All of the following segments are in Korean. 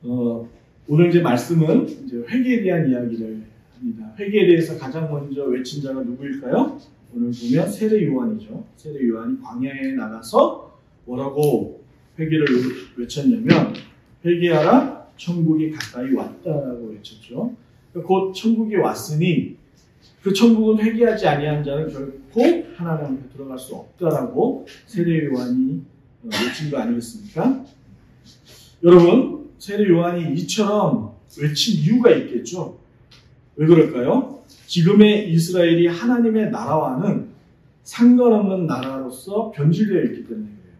오늘 이제 말씀은 이제 회개에 대한 이야기를 합니다. 회개에 대해서 가장 먼저 외친 자가 누구일까요? 오늘 보면 세례 요한이죠. 세례 요한이 광야에 나가서 뭐라고 회개를 외쳤냐면 회개하라 천국이 가까이 왔다라고 외쳤죠. 곧 천국이 왔으니 그 천국은 회개하지 아니한 자는 결코 하나님 앞에 들어갈 수 없다라고 세례 요한이 외친 거 아니겠습니까? 여러분, 세례 요한이 이처럼 외친 이유가 있겠죠. 왜 그럴까요? 지금의 이스라엘이 하나님의 나라와는 상관없는 나라로서 변질되어 있기 때문에 그래요.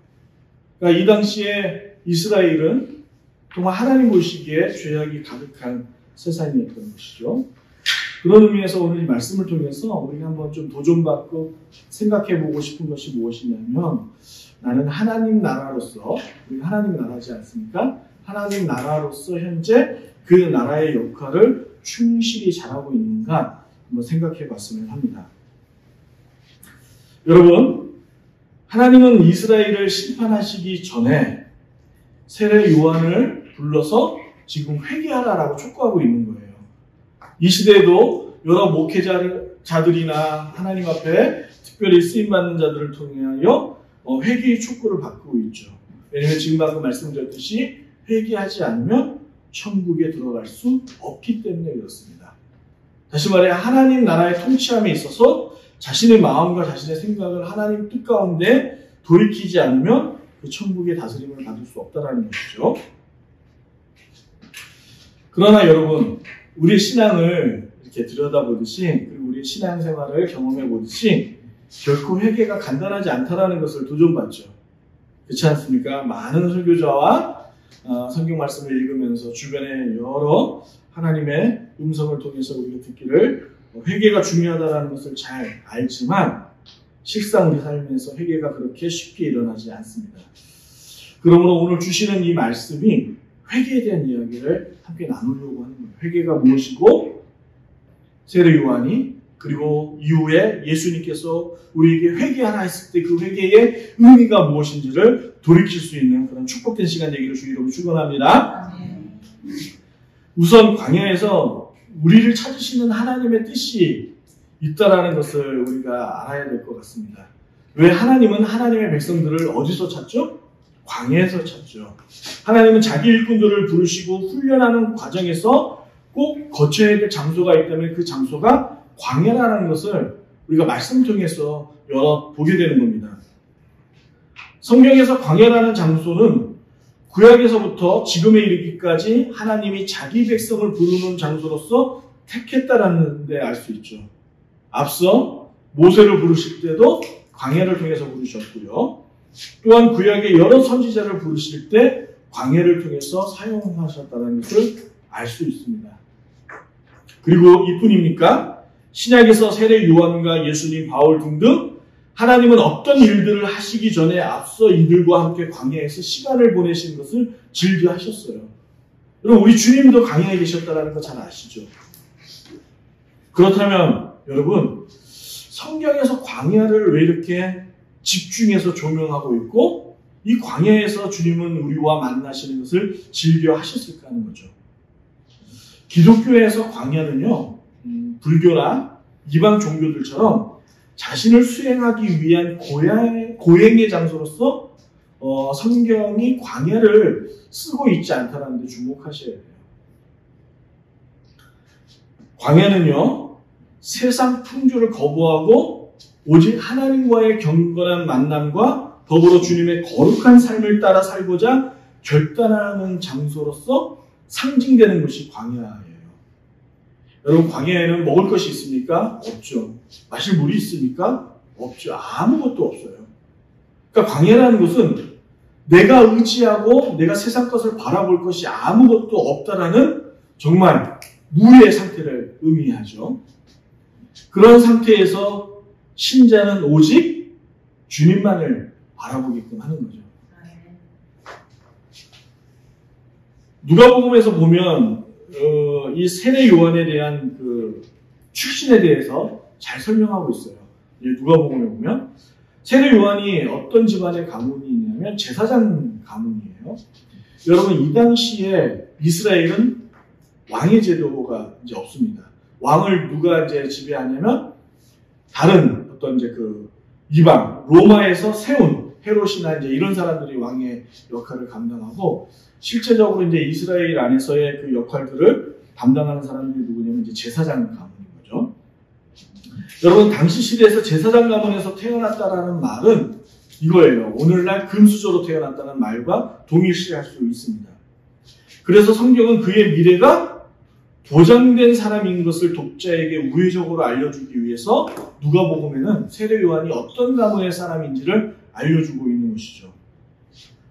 그러니까 이 당시에 이스라엘은 정말 하나님 보시기에 죄악이 가득한 세상이었던 것이죠. 그런 의미에서 오늘 이 말씀을 통해서 우리가 한번 좀 도전받고 생각해보고 싶은 것이 무엇이냐면 나는 하나님 나라로서, 우리 하나님 나라지 않습니까? 하나님 나라로서 현재 그 나라의 역할을 충실히 잘하고 있는가 한번 생각해 봤으면 합니다. 여러분, 하나님은 이스라엘을 심판하시기 전에 세례 요한을 불러서 지금 회개하라라고 촉구하고 있는 거예요. 이 시대에도 여러 목회자들이나 하나님 앞에 특별히 쓰임받는 자들을 통하여 회개의 촉구를 받고 있죠. 왜냐하면 지금 방금 말씀드렸듯이 회개하지 않으면 천국에 들어갈 수 없기 때문에 그렇습니다. 다시 말해 하나님 나라의 통치함에 있어서 자신의 마음과 자신의 생각을 하나님 뜻 가운데 돌이키지 않으면 그 천국의 다스림을 받을 수 없다는 것이죠. 그러나 여러분, 우리의 신앙을 이렇게 들여다보듯이 그리고 우리의 신앙생활을 경험해보듯이 결코 회개가 간단하지 않다는 것을 도전받죠. 그렇지 않습니까? 많은 설교자와 성경 말씀을 읽으면서 주변에 여러 하나님의 음성을 통해서 우리가 듣기를 회개가 중요하다는 것을 잘 알지만 실상 우리 삶에서 회개가 그렇게 쉽게 일어나지 않습니다. 그러므로 오늘 주시는 이 말씀이 회개에 대한 이야기를 함께 나누려고 하는 거예요. 회개가 무엇이고 세례 요한이 그리고 이후에 예수님께서 우리에게 회개하라 했을 때 그 회개의 의미가 무엇인지를 돌이킬 수 있는 그런 축복된 시간 되기를 주 이름으로 축원합니다. 우선 광야에서 우리를 찾으시는 하나님의 뜻이 있다라는 것을 우리가 알아야 될 것 같습니다. 왜 하나님은 하나님의 백성들을 어디서 찾죠? 광야에서 찾죠. 하나님은 자기 일꾼들을 부르시고 훈련하는 과정에서 꼭 거쳐야 될 장소가 있다면 그 장소가 광야라는 것을 우리가 말씀 통해서 여러 보게 되는 겁니다. 성경에서 광야라는 장소는 구약에서부터 지금에 이르기까지 하나님이 자기 백성을 부르는 장소로서 택했다라는 데 알 수 있죠. 앞서 모세를 부르실 때도 광야를 통해서 부르셨고요. 또한 구약의 여러 선지자를 부르실 때 광야를 통해서 사용하셨다는 것을 알 수 있습니다. 그리고 이뿐입니까? 신약에서 세례 요한과 예수님, 바울 등등 하나님은 어떤 일들을 하시기 전에 앞서 이들과 함께 광야에서 시간을 보내신 것을 즐겨 하셨어요. 여러분, 우리 주님도 광야에 계셨다는 거 잘 아시죠? 그렇다면 여러분, 성경에서 광야를 왜 이렇게 집중해서 조명하고 있고 이 광야에서 주님은 우리와 만나시는 것을 즐겨 하셨을까 하는 거죠. 기독교에서 광야는요, 불교나 이방 종교들처럼 자신을 수행하기 위한 고행의 장소로서 성경이 광야를 쓰고 있지 않다는 데 주목하셔야 돼요. 광야는요, 세상 풍조를 거부하고 오직 하나님과의 경건한 만남과 더불어 주님의 거룩한 삶을 따라 살고자 결단하는 장소로서 상징되는 것이 광야예요. 여러분, 광야에는 먹을 것이 있습니까? 없죠. 마실 물이 있습니까? 없죠. 아무것도 없어요. 그러니까 광야라는 것은 내가 의지하고 내가 세상 것을 바라볼 것이 아무것도 없다라는 정말 무의 상태를 의미하죠. 그런 상태에서 신자는 오직 주님만을 바라보게끔 하는 거죠. 누가복음에서 보면 이 세례 요한에 대한 그 출신에 대해서 잘 설명하고 있어요. 누가복음에 보면 세례 요한이 어떤 집안의 가문이 있냐면 제사장 가문이에요. 여러분, 이 당시에 이스라엘은 왕의 제도가 이제 없습니다. 왕을 누가 이제 지배하냐면 다른 어떤 이제 그 이방 로마에서 세운 헤롯이나 이제 이런 사람들이 왕의 역할을 감당하고 실제적으로 이제 이스라엘 안에서의 그 역할들을 담당하는 사람들이 누구냐면 이제 제사장 가문인 거죠. 여러분 당시 시대에서 제사장 가문에서 태어났다라는 말은 이거예요. 오늘날 금수저로 태어났다는 말과 동일시할 수 있습니다. 그래서 성경은 그의 미래가 보장된 사람인 것을 독자에게 우회적으로 알려주기 위해서 누가복음에는 세례 요한이 어떤 가문의 사람인지를 알려주고 있는 것이죠.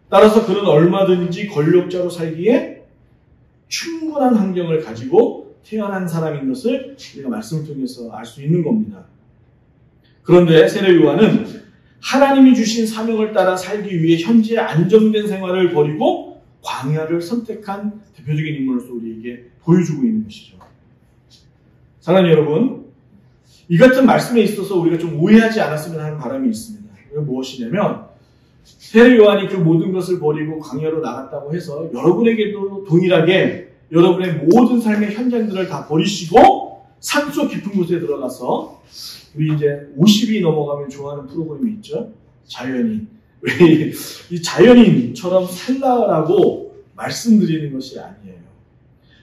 따라서 그는 얼마든지 권력자로 살기에 충분한 환경을 가지고 태어난 사람인 것을 우리가 말씀을 통해서 알 수 있는 겁니다. 그런데 세례 요한은 하나님이 주신 사명을 따라 살기 위해 현재 안정된 생활을 버리고 광야를 선택한 대표적인 인물로서 우리에게 보여주고 있는 것이죠. 사랑하는 여러분, 이 같은 말씀에 있어서 우리가 좀 오해하지 않았으면 하는 바람이 있습니다. 그게 무엇이냐면 세례 요한이 그 모든 것을 버리고 광야로 나갔다고 해서 여러분에게도 동일하게 여러분의 모든 삶의 현장들을 다 버리시고 산속 깊은 곳에 들어가서 우리 이제 50이 넘어가면 좋아하는 프로그램이 있죠. 자연인. 이 자연인처럼 살라라고 말씀드리는 것이 아니에요.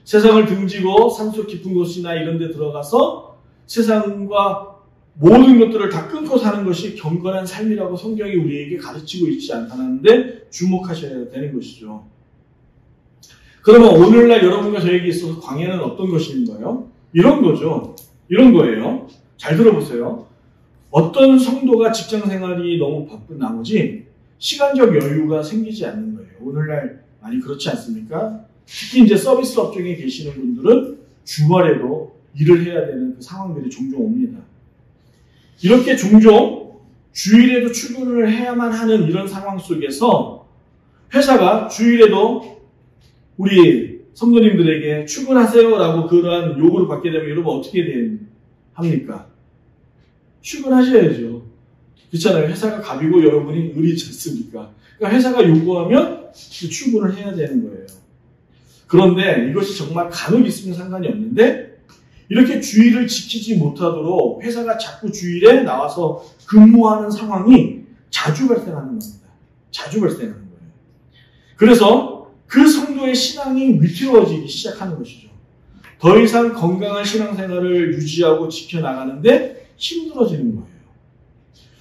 세상을 등지고 산속 깊은 곳이나 이런 데 들어가서 세상과 모든 것들을 다 끊고 사는 것이 경건한 삶이라고 성경이 우리에게 가르치고 있지 않다는데 주목하셔야 되는 것이죠. 그러면 오늘날 여러분과 저에게 있어서 광야는 어떤 것인가요? 이런 거죠. 이런 거예요. 잘 들어보세요. 어떤 성도가 직장 생활이 너무 바쁜 나머지 시간적 여유가 생기지 않는 거예요. 오늘날 많이 그렇지 않습니까? 특히 이제 서비스 업종에 계시는 분들은 주말에도 일을 해야 되는 그 상황들이 종종 옵니다. 이렇게 종종 주일에도 출근을 해야만 하는 이런 상황 속에서 회사가 주일에도 우리 성도님들에게 출근하세요라고 그러한 요구를 받게 되면 여러분 어떻게 합니까? 출근하셔야죠. 그렇잖아요. 회사가 갑이고 여러분이 을이지 않습니까? 그러니까 회사가 요구하면 출근을 해야 되는 거예요. 그런데 이것이 정말 간혹 있으면 상관이 없는데 이렇게 주일을 지키지 못하도록 회사가 자꾸 주일에 나와서 근무하는 상황이 자주 발생하는 겁니다. 자주 발생하는 거예요. 그래서 그 성도의 신앙이 위태로워지기 시작하는 것이죠. 더 이상 건강한 신앙생활을 유지하고 지켜나가는데 힘들어지는 거예요.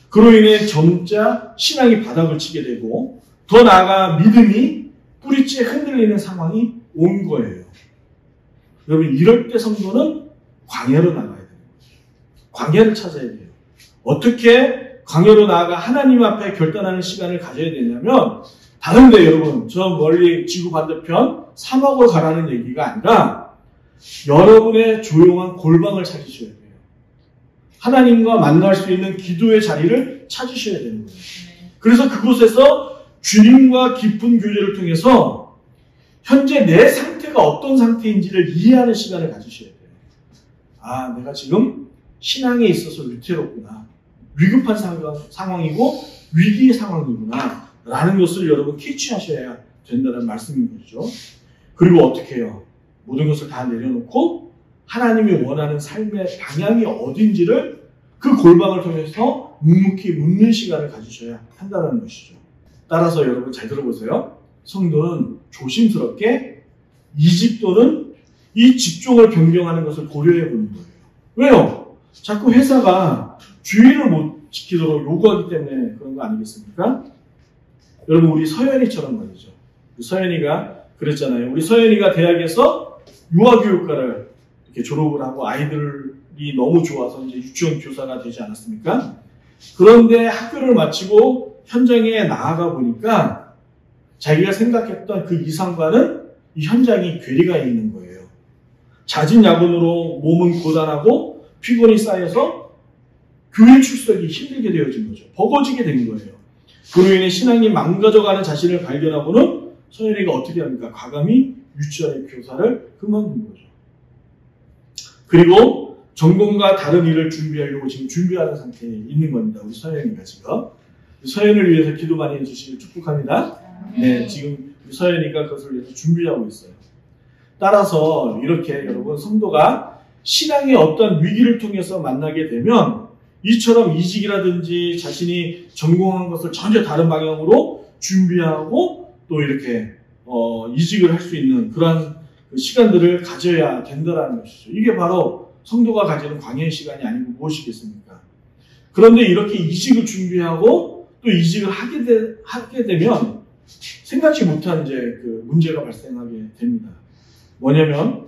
그로 인해 점차 신앙이 바닥을 치게 되고 더 나아가 믿음이 뿌리째 흔들리는 상황이 온 거예요. 여러분 이럴 때 성도는 광야로 나가야 되는 거죠. 광야를 찾아야 돼요. 어떻게 광야로 나아가 하나님 앞에 결단하는 시간을 가져야 되냐면 다른데 여러분 저 멀리 지구 반대편 사막으로 가라는 얘기가 아니라 여러분의 조용한 골방을 찾으셔야 돼요. 하나님과 만날 수 있는 기도의 자리를 찾으셔야 되는 거예요. 그래서 그곳에서 주님과 깊은 교제를 통해서 현재 내 상태가 어떤 상태인지를 이해하는 시간을 가지셔야 돼요. 아, 내가 지금 신앙에 있어서 위태롭구나. 위급한 상황이고 위기의 상황이구나. 라는 것을 여러분 캐치하셔야 된다는 말씀인 거죠. 그리고 어떻게 해요? 모든 것을 다 내려놓고 하나님이 원하는 삶의 방향이 어딘지를 그 골방을 통해서 묵묵히 묻는 시간을 가지셔야 한다는 것이죠. 따라서 여러분 잘 들어보세요. 성도는 조심스럽게 이 집 또는 이 직종을 변경하는 것을 고려해 보는 거예요. 왜요? 자꾸 회사가 주의를 못 지키도록 요구하기 때문에 그런 거 아니겠습니까? 여러분 우리 서연이처럼 말이죠. 서연이가 그랬잖아요. 우리 서연이가 대학에서 유아교육과를 이렇게 졸업을 하고 아이들이 너무 좋아서 이제 유치원 교사가 되지 않았습니까? 그런데 학교를 마치고 현장에 나아가 보니까 자기가 생각했던 그 이상과는 이 현장이 괴리가 있는 거예요. 잦은 야근으로 몸은 고단하고 피곤이 쌓여서 교회 출석이 힘들게 되어진 거죠. 버거지게 된 거예요. 그로 인해 신앙이 망가져가는 자신을 발견하고는 서연이가 어떻게 합니까? 과감히 유치원의 교사를 그만둔 거죠. 그리고 전공과 다른 일을 준비하려고 지금 준비하는 상태에 있는 겁니다. 우리 서연이가 지금. 서연을 위해서 기도 많이 해주시길 축복합니다. 네, 지금 우리 서연이가 그것을 위해서 준비하고 있어요. 따라서 이렇게 여러분 성도가 신앙의 어떤 위기를 통해서 만나게 되면 이처럼 이직이라든지 자신이 전공한 것을 전혀 다른 방향으로 준비하고 또 이렇게 이직을 할 수 있는 그러한 시간들을 가져야 된다는 것이죠. 이게 바로 성도가 가지는 광야의 시간이 아니고 무엇이겠습니까? 그런데 이렇게 이직을 준비하고 또 이직을 하게 되면 생각지 못한 이제 그 문제가 발생하게 됩니다. 뭐냐면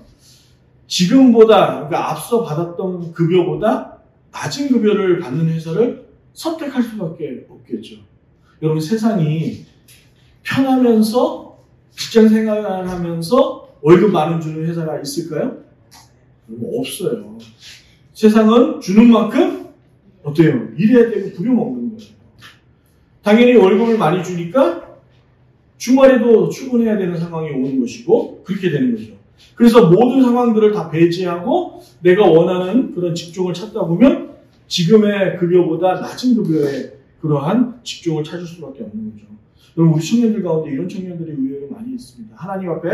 지금보다 그러니까 앞서 받았던 급여보다 낮은 급여를 받는 회사를 선택할 수밖에 없겠죠. 여러분 세상이 편하면서 직장 생활을 하면서 월급 많은 주는 회사가 있을까요? 없어요. 세상은 주는 만큼 어때요? 일해야 되고 부려먹는 거예요. 당연히 월급을 많이 주니까 주말에도 출근해야 되는 상황이 오는 것이고 그렇게 되는 거죠. 그래서 모든 상황들을 다 배제하고 내가 원하는 그런 직종을 찾다 보면 지금의 급여보다 낮은 급여의 그러한 직종을 찾을 수밖에 없는 거죠. 여러분 우리 청년들 가운데 이런 청년들이 의외로 많이 있습니다. 하나님 앞에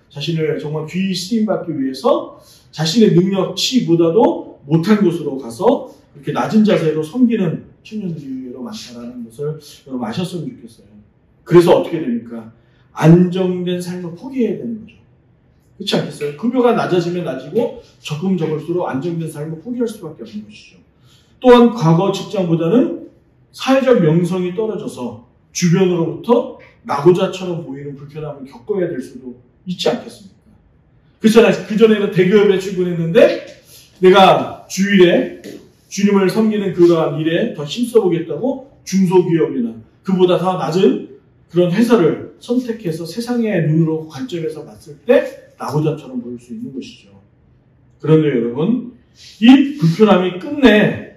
자신을 정말 귀히 쓰임받기 위해서 자신의 능력치보다도 못한 곳으로 가서 이렇게 낮은 자세로 섬기는 청년들이 의외로 많다는 것을 여러분 아셨으면 좋겠어요. 그래서 어떻게 됩니까? 안정된 삶을 포기해야 되는 거죠. 그렇지 않겠어요? 급여가 낮아지면 낮이고 적금 적을수록 안정된 삶을 포기할 수밖에 없는 것이죠. 또한 과거 직장보다는 사회적 명성이 떨어져서 주변으로부터 낙오자처럼 보이는 불편함을 겪어야 될 수도 있지 않겠습니까? 그렇잖아요. 그전에는 대기업에 출근했는데 내가 주일에 주님을 섬기는 그러한 일에 더 힘써보겠다고 중소기업이나 그보다 더 낮은 그런 회사를 선택해서 세상의 눈으로 관점에서 봤을 때 낙오자처럼 보일 수 있는 것이죠. 그런데 여러분 이 불편함이 끝내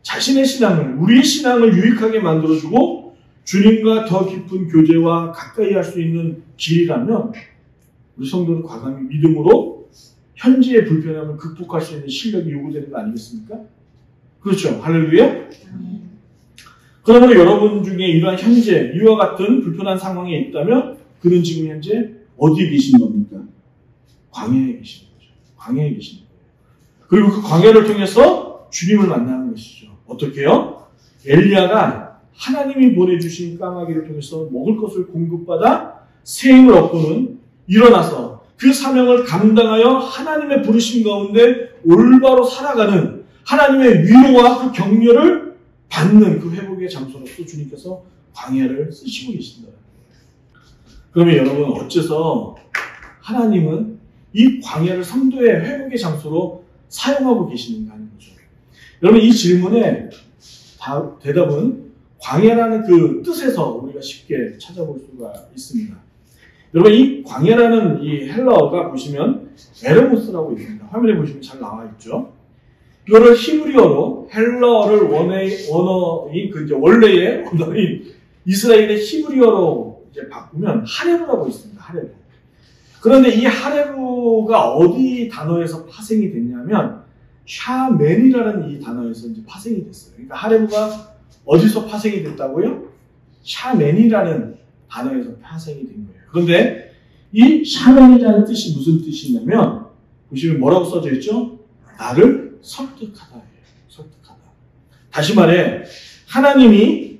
자신의 신앙을 우리의 신앙을 유익하게 만들어주고 주님과 더 깊은 교제와 가까이 할 수 있는 길이라면 우리 성도는 과감히 믿음으로 현재의 불편함을 극복할 수 있는 실력이 요구되는 거 아니겠습니까? 그렇죠. 할렐루야. 그러면 여러분 중에 이러한 현재 이와 같은 불편한 상황에 있다면 그는 지금 현재 어디에 계신 겁니까? 광야에 계신 거죠. 광야에 계신 거예요. 그리고 그 광야를 통해서 주님을 만나는 것이죠. 어떻게요? 엘리야가 하나님이 보내주신 까마귀를 통해서 먹을 것을 공급받아 새 힘을 얻고는 일어나서 그 사명을 감당하여 하나님의 부르심 가운데 올바로 살아가는 하나님의 위로와 그 격려를 받는 그 회복의 장소로서 주님께서 광야를 쓰시고 계신다. 그러면 여러분 어째서 하나님은 이 광야를 성도의 회복의 장소로 사용하고 계시는가 하는 거죠. 여러분 이 질문의 대답은 광야라는 그 뜻에서 우리가 쉽게 찾아볼 수가 있습니다. 여러분 이 광야라는 이 헬라어가 보시면 에르모스라고 있습니다. 화면에 보시면 잘 나와 있죠. 이거를 히브리어로 헬라어를 원어인 그 이제 원래의 언어인 이스라엘의 히브리어로 이제 바꾸면 하레루라고 있습니다. 하레루. 그런데 이 하레루가 어디 단어에서 파생이 됐냐면 샤멘이라는 이 단어에서 이제 파생이 됐어요. 그러니까 하레루가 어디서 파생이 됐다고요? 샤멘이라는 단어에서 파생이 된 거예요. 그런데 이 샤멘이라는 뜻이 무슨 뜻이냐면 보시면 뭐라고 써져 있죠? 나를 설득하다예요. 설득하다. 다시 말해 하나님이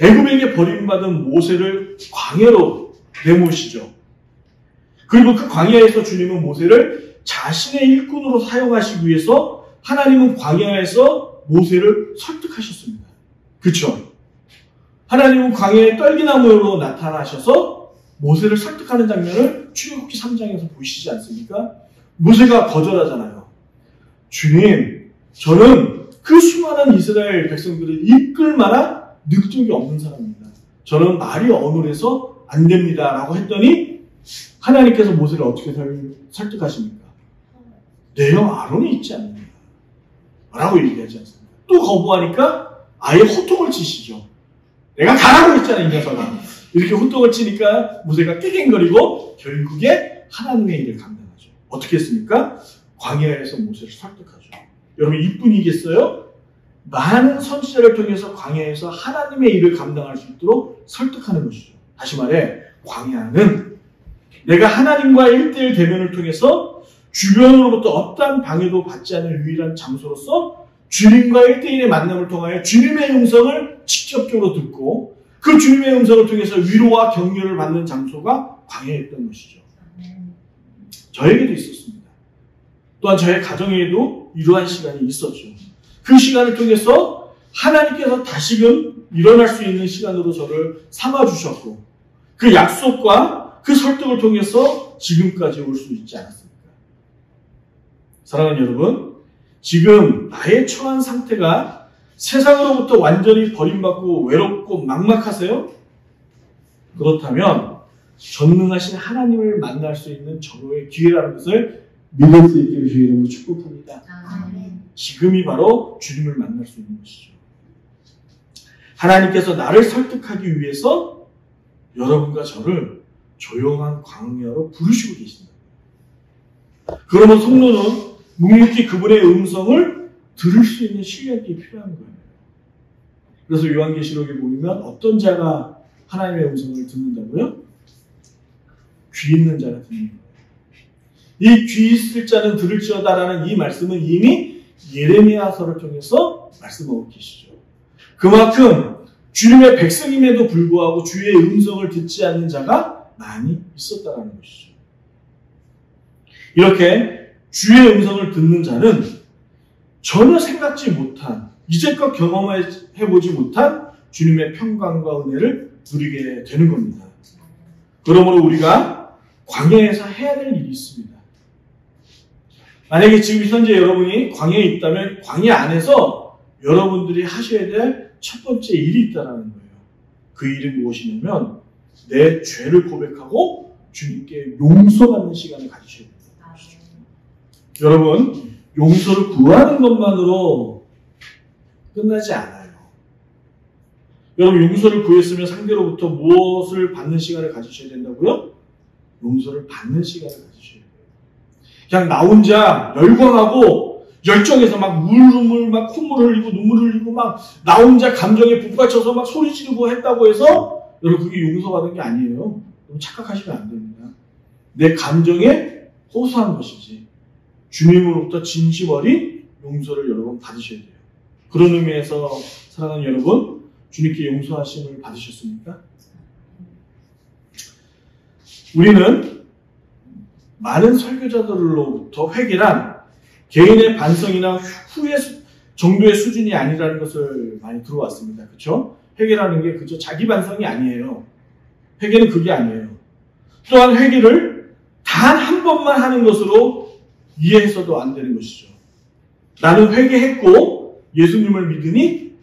애굽에게 버림받은 모세를 광야로 내모시죠. 그리고 그 광야에서 주님은 모세를 자신의 일꾼으로 사용하시기 위해서 하나님은 광야에서 모세를 설득하셨습니다. 그렇죠? 하나님은 광야에 떨기나무로 나타나셔서 모세를 설득하는 장면을 출애굽기 3장에서 보시지 않습니까? 모세가 거절하잖아요. 주님, 저는 그 수많은 이스라엘 백성들을 이끌 만한 능력이 없는 사람입니다. 저는 말이 어눌해서 안 됩니다. 라고 했더니 하나님께서 모세를 어떻게 설득하십니까? 내 형 아론이 있지 않느냐 라고 얘기하지 않습니까? 또 거부하니까 아예 호통을 치시죠. 내가 가라고 했잖아 이 녀석아. 이렇게 호통을 치니까 모세가 깨갱거리고 결국에 하나님의 일을 감당하죠. 어떻게 했습니까? 광야에서 모세를 설득하죠. 여러분 이뿐이겠어요? 많은 선지자를 통해서 광야에서 하나님의 일을 감당할 수 있도록 설득하는 것이죠. 다시 말해 광야는 내가 하나님과 1대1 대면을 통해서 주변으로부터 어떠한 방해도 받지 않을 유일한 장소로서 주님과 1대1의 만남을 통하여 주님의 음성을 직접적으로 듣고 그 주님의 음성을 통해서 위로와 격려를 받는 장소가 광야였던 것이죠. 저에게도 있었습니다. 또한 저의 가정에도 이러한 시간이 있었죠. 그 시간을 통해서 하나님께서 다시금 일어날 수 있는 시간으로 저를 삼아주셨고 그 약속과 그 설득을 통해서 지금까지 올 수 있지 않았습니까? 사랑하는 여러분, 지금 나의 처한 상태가 세상으로부터 완전히 버림받고 외롭고 막막하세요? 그렇다면 전능하신 하나님을 만날 수 있는 절호의 기회라는 것을 믿을 수 있기를 주의 이름으로 축복합니다. 지금이 바로 주님을 만날 수 있는 것이죠. 하나님께서 나를 설득하기 위해서 여러분과 저를 조용한 광야로 부르시고 계신다. 그러면 성도는 묵묵히 그분의 음성을 들을 수 있는 실력이 필요한 거예요. 그래서 요한계시록에 보면 어떤 자가 하나님의 음성을 듣는다고요? 귀 있는 자가 듣는 거예요. 이 귀 있을 자는 들을지어다라는 이 말씀은 이미 예레미야서를 통해서 말씀하고 계시죠. 그만큼 주님의 백성임에도 불구하고 주의 음성을 듣지 않는 자가 많이 있었다는 것이죠. 이렇게 주의 음성을 듣는 자는 전혀 생각지 못한, 이제껏 경험해보지 못한 주님의 평강과 은혜를 누리게 되는 겁니다. 그러므로 우리가 광야에서 해야 될 일이 있습니다. 만약에 지금 현재 여러분이 광야에 있다면 광야 안에서 여러분들이 하셔야 될 첫 번째 일이 있다는 거예요. 그 일은 무엇이냐면 내 죄를 고백하고 주님께 용서받는 시간을 가지셔야 됩니다. 여러분, 용서를 구하는 것만으로 끝나지 않아요. 여러분, 용서를 구했으면 상대로부터 무엇을 받는 시간을 가지셔야 된다고요? 용서를 받는 시간을 가지셔야 돼요. 그냥 나 혼자 열광하고 열정에서 막 울음을 막 콧물 흘리고 눈물 흘리고 막 나 혼자 감정에 북받쳐서 막 소리 지르고 했다고 해서 여러분 그게 용서받은 게 아니에요. 착각하시면 안 됩니다. 내 감정에 호소한 것이지 주님으로부터 진심 어린 용서를 여러분 받으셔야 돼요. 그런 의미에서 사랑하는 여러분, 주님께 용서하심을 받으셨습니까? 우리는 많은 설교자들로부터 회개란 개인의 반성이나 후회 정도의 수준이 아니라는 것을 많이 들어왔습니다. 그렇죠? 회개라는 게 그저 자기 반성이 아니에요. 회개는 그게 아니에요. 또한 회개를 단 한 번만 하는 것으로 이해해서도 안 되는 것이죠. 나는 회개했고 예수님을 믿으니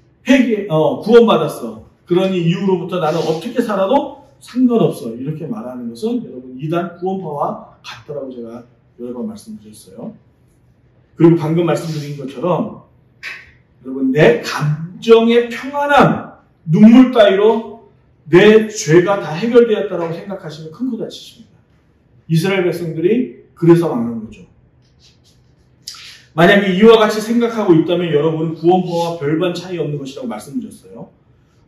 구원받았어. 그러니 이후로부터 나는 어떻게 살아도 상관없어. 이렇게 말하는 것은 여러분 이단 구원파와 같다라고 제가 여러 번 말씀드렸어요. 그리고 방금 말씀드린 것처럼 여러분 내 감정의 평안함, 눈물 따위로 내 죄가 다 해결되었다라고 생각하시면 큰 코 다치십니다. 이스라엘 백성들이 그래서 망한 거죠. 만약에 이와 같이 생각하고 있다면 여러분은 구원파와 별반 차이 없는 것이라고 말씀드렸어요.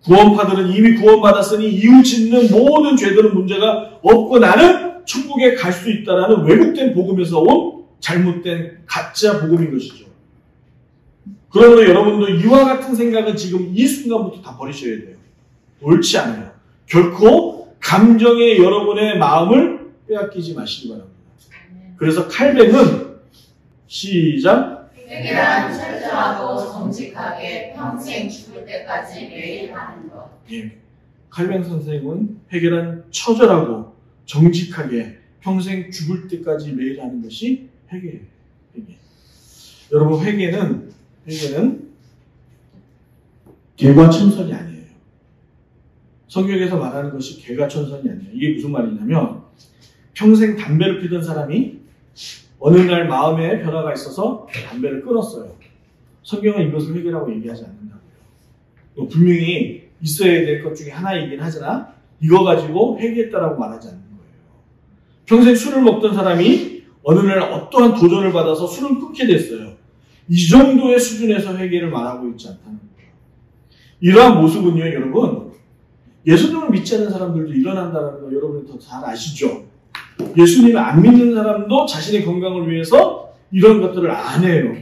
구원파들은 이미 구원받았으니 이후 짓는 모든 죄들은 문제가 없고 나는 천국에 갈 수 있다라는 왜곡된 복음에서 온 잘못된 가짜 복음인 것이죠. 그러므로 여러분도 이와 같은 생각은 지금 이 순간부터 다 버리셔야 돼요. 옳지 않아요. 결코 감정에 여러분의 마음을 빼앗기지 마시기 바랍니다. 그래서 칼뱅은 시작. 회개란 철저하고 정직하게 평생 죽을 때까지 매일 하는 것. 예. 칼뱅 선생은 회개란 처절하고 정직하게 평생 죽을 때까지 매일 하는 것이 회개예요. 회개. 여러분 회개는 개과천선이 아니에요. 성경에서 말하는 것이 개과천선이 아니에요. 이게 무슨 말이냐면 평생 담배를 피던 사람이 어느 날 마음에 변화가 있어서 담배를 끊었어요. 성경은 이것을 회개라고 얘기하지 않는다고요. 분명히 있어야 될 것 중에 하나이긴 하지나 이거 가지고 회개했다라고 말하지 않는 거예요. 평생 술을 먹던 사람이 어느 날 어떠한 도전을 받아서 술을 끊게 됐어요. 이 정도의 수준에서 회개를 말하고 있지 않다는 거예요. 이러한 모습은요, 여러분, 예수님을 믿지 않는 사람들도 일어난다는 거 여러분이 더 잘 아시죠? 예수님을 안 믿는 사람도 자신의 건강을 위해서 이런 것들을 안 해요.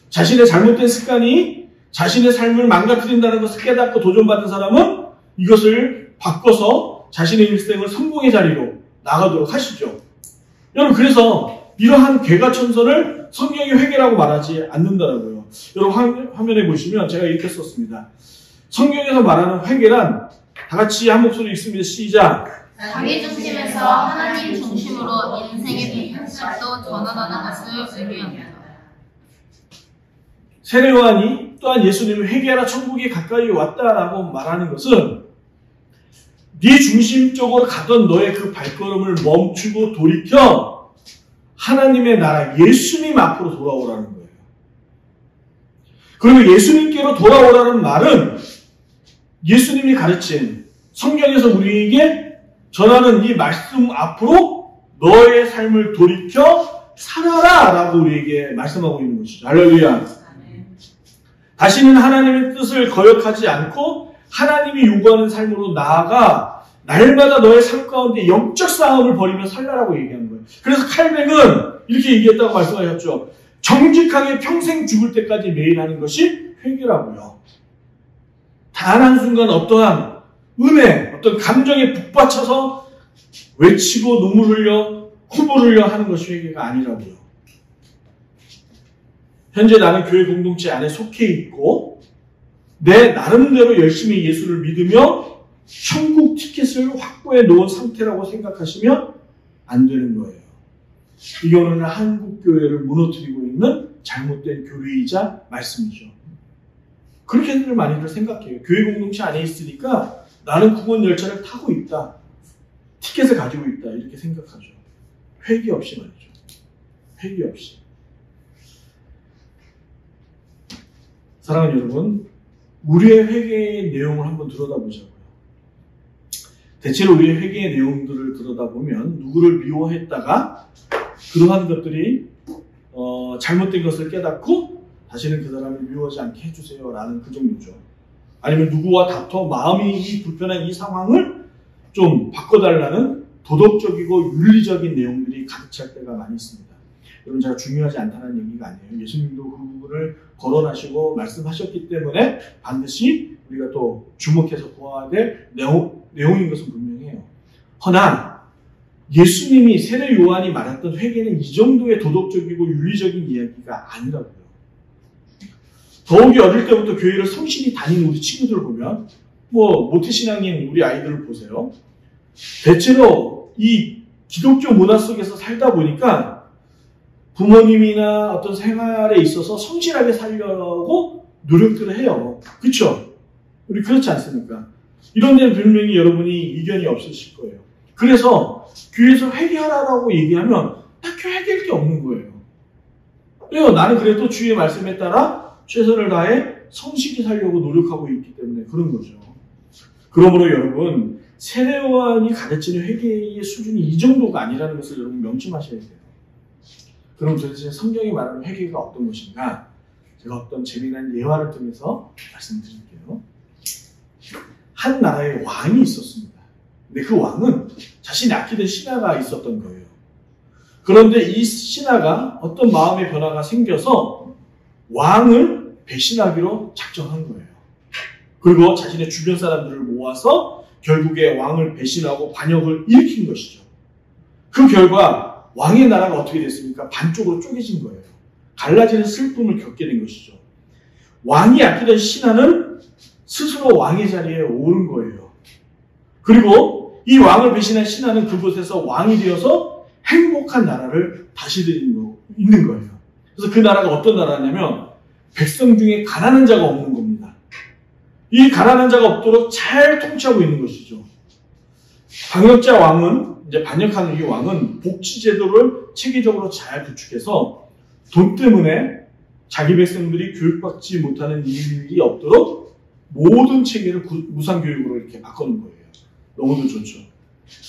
자신의 잘못된 습관이 자신의 삶을 망가뜨린다는 것을 깨닫고 도전받은 사람은 이것을 바꿔서 자신의 일생을 성공의 자리로 나가도록 하시죠. 여러분, 그래서 이러한 개가천선을 성경이 회개라고 말하지 않는다고요. 여러분, 화면에 보시면 제가 이렇게 썼습니다. 성경에서 말하는 회개란 다 같이 한 목소리 읽습니다. 시작. 자기 중심에서 하나님 중심으로 인생의 방식도 전환하는 것을 의미합니다. 세례 요한이 또한 예수님을 회개하라 천국이 가까이 왔다라고 말하는 것은 네 중심적으로 가던 너의 그 발걸음을 멈추고 돌이켜 하나님의 나라 예수님 앞으로 돌아오라는 거예요. 그러면 예수님께로 돌아오라는 말은 예수님이 가르친 성경에서 우리에게 전하는 이 말씀 앞으로 너의 삶을 돌이켜 살아라 라고 우리에게 말씀하고 있는 것이죠. 할렐루야. 다시는 하나님의 뜻을 거역하지 않고 하나님이 요구하는 삶으로 나아가 날마다 너의 삶 가운데 영적 싸움을 벌이며 살라라고 얘기하는 거예요. 그래서 칼뱅은 이렇게 얘기했다고 말씀하셨죠. 정직하게 평생 죽을 때까지 매일 하는 것이 회개라고요. 단 한순간 어떠한 은혜, 어떤 감정에 북받쳐서 외치고 눈물 흘려, 콧물 흘려 하는 것이 회개가 아니라고요. 현재 나는 교회 공동체 안에 속해 있고 내 나름대로 열심히 예수를 믿으며 천국 티켓을 확보해 놓은 상태라고 생각하시면 안 되는 거예요. 이게 오늘 한국 교회를 무너뜨리고 있는 잘못된 교리이자 말씀이죠. 그렇게들 많이들 생각해요. 교회 공동체 안에 있으니까 나는 구원 열차를 타고 있다. 티켓을 가지고 있다. 이렇게 생각하죠. 회개 없이 말이죠. 회개 없이. 사랑하는 여러분, 우리의 회개의 내용을 한번 들여다보자고요. 대체로 우리의 회개의 내용들을 들여다보면 누구를 미워했다가 그러한 것들이 잘못된 것을 깨닫고 다시는 그 사람을 미워하지 않게 해주세요 라는 그 정도죠. 아니면 누구와 다퉈 마음이 불편한 이 상황을 좀 바꿔달라는 도덕적이고 윤리적인 내용들이 가득 찰 때가 많이 있습니다. 여러분, 제가 중요하지 않다는 얘기가 아니에요. 예수님도 그 부분을 거론하시고 말씀하셨기 때문에 반드시 우리가 또 주목해서 보아야 될 내용인 것은 분명해요. 허나 예수님이 세례 요한이 말했던 회개는 이 정도의 도덕적이고 윤리적인 이야기가 아니라고요. 더욱이 어릴 때부터 교회를 성실히 다니는 우리 친구들을 보면 모태신앙인 우리 아이들을 보세요. 대체로 이 기독교 문화 속에서 살다 보니까 부모님이나 어떤 생활에 있어서 성실하게 살려고 노력들을 해요. 그렇죠? 우리 그렇지 않습니까? 이런 데는 분명히 여러분이 이견이 없으실 거예요. 그래서 교회에서 회개하라고 얘기하면 딱히 회개할 게 없는 거예요. 그래요. 나는 그래도 주의 말씀에 따라 최선을 다해 성실히 살려고 노력하고 있기 때문에 그런 거죠. 그러므로 여러분, 세례 요한이 가르치는 회개의 수준이 이 정도가 아니라는 것을 여러분 명심하셔야 돼요. 그럼 도대체 성경이 말하는 회개가 어떤 것인가? 제가 어떤 재미난 예화를 통해서 말씀드릴게요. 한 나라에 왕이 있었습니다. 근데 그 왕은 자신이 아끼던 신하가 있었던 거예요. 그런데 이 신하가 어떤 마음의 변화가 생겨서 왕을 배신하기로 작정한 거예요. 그리고 자신의 주변 사람들을 모아서 결국에 왕을 배신하고 반역을 일으킨 것이죠. 그 결과 왕의 나라가 어떻게 됐습니까? 반쪽으로 쪼개진 거예요. 갈라지는 슬픔을 겪게 된 것이죠. 왕이 아끼던 신하는 스스로 왕의 자리에 오른 거예요. 그리고 이 왕을 배신한 신하는 그곳에서 왕이 되어서 행복한 나라를 다시 있는 거예요. 그래서 그 나라가 어떤 나라냐면 백성 중에 가난한 자가 없는 겁니다. 이 가난한 자가 없도록 잘 통치하고 있는 것이죠. 반역자 왕은, 이제 반역하는 이 왕은 복지제도를 체계적으로 잘 구축해서 돈 때문에 자기 백성들이 교육받지 못하는 일이 없도록 모든 체계를 무상교육으로 이렇게 바꾸는 거예요. 너무도 좋죠.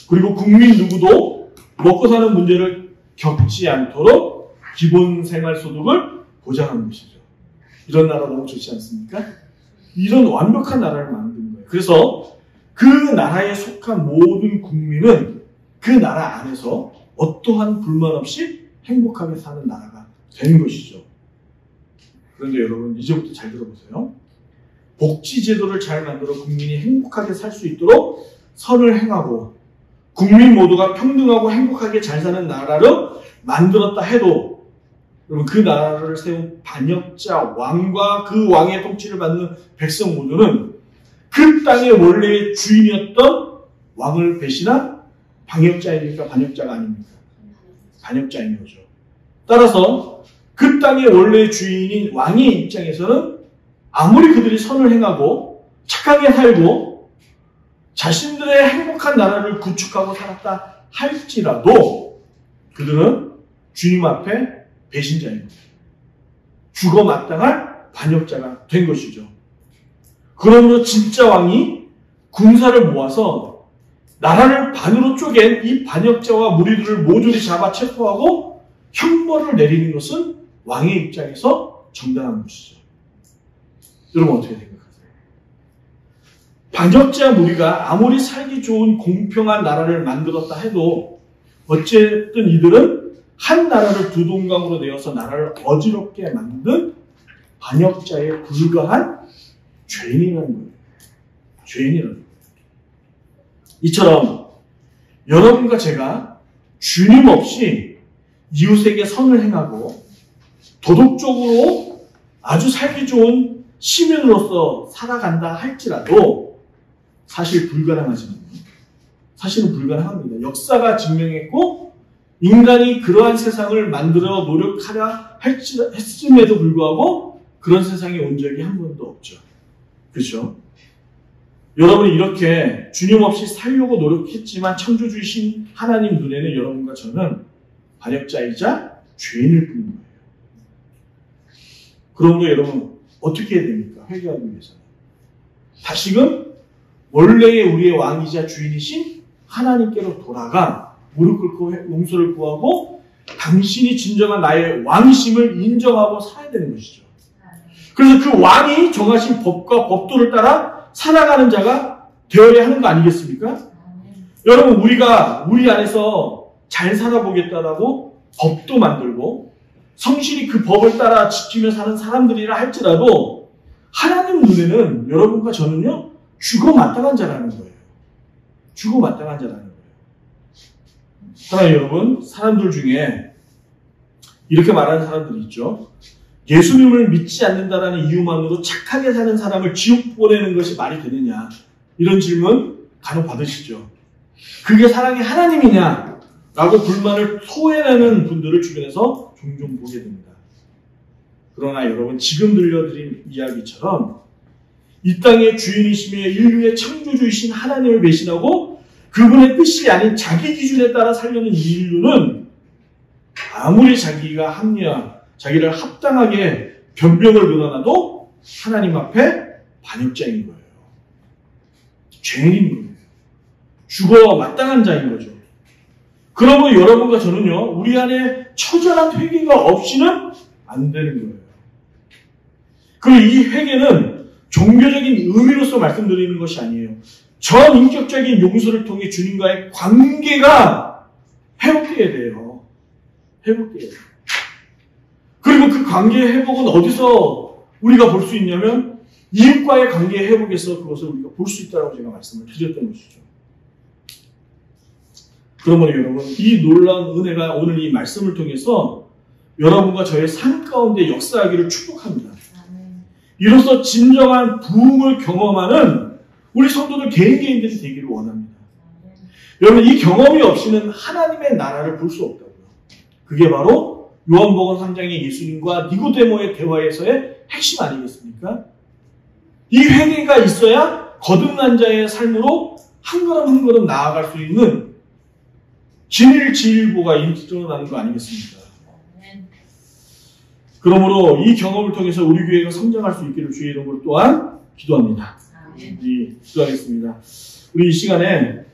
그리고 국민 누구도 먹고 사는 문제를 겪지 않도록 기본 생활소득을 보장하는 것이죠. 이런 나라 너무 좋지 않습니까? 이런 완벽한 나라를 만든 거예요. 그래서 그 나라에 속한 모든 국민은 그 나라 안에서 어떠한 불만 없이 행복하게 사는 나라가 되는 것이죠. 그런데 여러분, 이제부터 잘 들어보세요. 복지제도를 잘 만들어 국민이 행복하게 살 수 있도록 선을 행하고 국민 모두가 평등하고 행복하게 잘 사는 나라를 만들었다 해도 여러분, 그 나라를 세운 반역자 왕과 그 왕의 통치를 받는 백성 모두는 그 땅의 원래의 주인이었던 왕을 배신한 반역자입니까? 반역자가 아닙니까? 반역자인 거죠. 따라서 그 땅의 원래 주인인 왕의 입장에서는 아무리 그들이 선을 행하고 착하게 살고 자신들의 행복한 나라를 구축하고 살았다 할지라도 그들은 주님 앞에 배신자입니다. 죽어 마땅할 반역자가 된 것이죠. 그러므로 진짜 왕이 군사를 모아서 나라를 반으로 쪼갠 이 반역자와 무리들을 모조리 잡아 체포하고 형벌을 내리는 것은 왕의 입장에서 정당한 것이죠. 여러분 어떻게 생각하세요? 반역자 무리가 아무리 살기 좋은 공평한 나라를 만들었다 해도 어쨌든 이들은 한 나라를 두 동강으로 내어서 나라를 어지럽게 만든 반역자에 불과한 죄인이라는 거예요. 죄인이라는 거예요. 이처럼 여러분과 제가 주님 없이 이웃에게 선을 행하고 도덕적으로 아주 살기 좋은 시민으로서 살아간다 할지라도 사실 불가능하지만요. 사실은 불가능합니다. 역사가 증명했고 인간이 그러한 세상을 만들어 노력하려 했음에도 불구하고 그런 세상이 온 적이 한 번도 없죠. 그렇죠? 여러분이 이렇게 주님 없이 살려고 노력했지만 창조주이신 하나님 눈에는 여러분과 저는 반역자이자 죄인일 뿐인 거예요. 그러므로 여러분 어떻게 해야 됩니까? 회개하기 위해서는. 다시금 원래의 우리의 왕이자 주인이신 하나님께로 돌아가 무릎 꿇고 용서를 구하고 당신이 진정한 나의 왕이심을 인정하고 살아야 되는 것이죠. 그래서 그 왕이 정하신 법과 법도를 따라 살아가는 자가 되어야 하는 거 아니겠습니까? 여러분 우리가 우리 안에서 잘 살아보겠다라고 법도 만들고 성실히 그 법을 따라 지키며 사는 사람들이라 할지라도 하나님 눈에는 여러분과 저는요 죽어 마땅한 자라는 거예요. 죽어 마땅한 자라는 거예요. 사랑하는 여러분, 사람들 중에 이렇게 말하는 사람들이 있죠. 예수님을 믿지 않는다라는 이유만으로 착하게 사는 사람을 지옥 보내는 것이 말이 되느냐, 이런 질문 간혹 받으시죠. 그게 사랑의 하나님이냐 라고 불만을 토해내는 분들을 주변에서 종종 보게 됩니다. 그러나 여러분, 지금 들려드린 이야기처럼 이 땅의 주인이시며 인류의 창조주이신 하나님을 배신하고 그분의 뜻이 아닌 자기 기준에 따라 살려는 이 인류는 아무리 자기가 자기를 합당하게 변명을 늘어나도 하나님 앞에 반역자인 거예요. 죄인인 거예요. 죽어 마땅한 자인 거죠. 그러면 여러분과 저는요, 우리 안에 처절한 회개가 없이는 안 되는 거예요. 그리고 이 회개는 종교적인 의미로서 말씀드리는 것이 아니에요. 전인격적인 용서를 통해 주님과의 관계가 회복돼야 돼요. 회복돼야 돼요. 그리고 그 관계의 회복은 어디서 우리가 볼 수 있냐면 이웃과의 관계의 회복에서 그것을 우리가 볼 수 있다고 제가 말씀을 드렸던 것이죠. 그러므로 여러분, 이 놀라운 은혜가 오늘 이 말씀을 통해서 여러분과 저의 삶 가운데 역사하기를 축복합니다. 이로써 진정한 부흥을 경험하는 우리 성도들 개인들이 되기를 원합니다. 여러분, 이 경험이 없이는 하나님의 나라를 볼 수 없다고요. 그게 바로 요한복음 3장의 예수님과 니고데모의 대화에서의 핵심 아니겠습니까? 이 회개가 있어야 거듭난 자의 삶으로 한 걸음 한 걸음 나아갈 수 있는 진일지일보가 일어나는 거 아니겠습니까? 그러므로 이 경험을 통해서 우리 교회가 성장할 수 있기를 주의 이름으로 또한 기도합니다. 우리 기도하겠습니다. 우리 이 시간에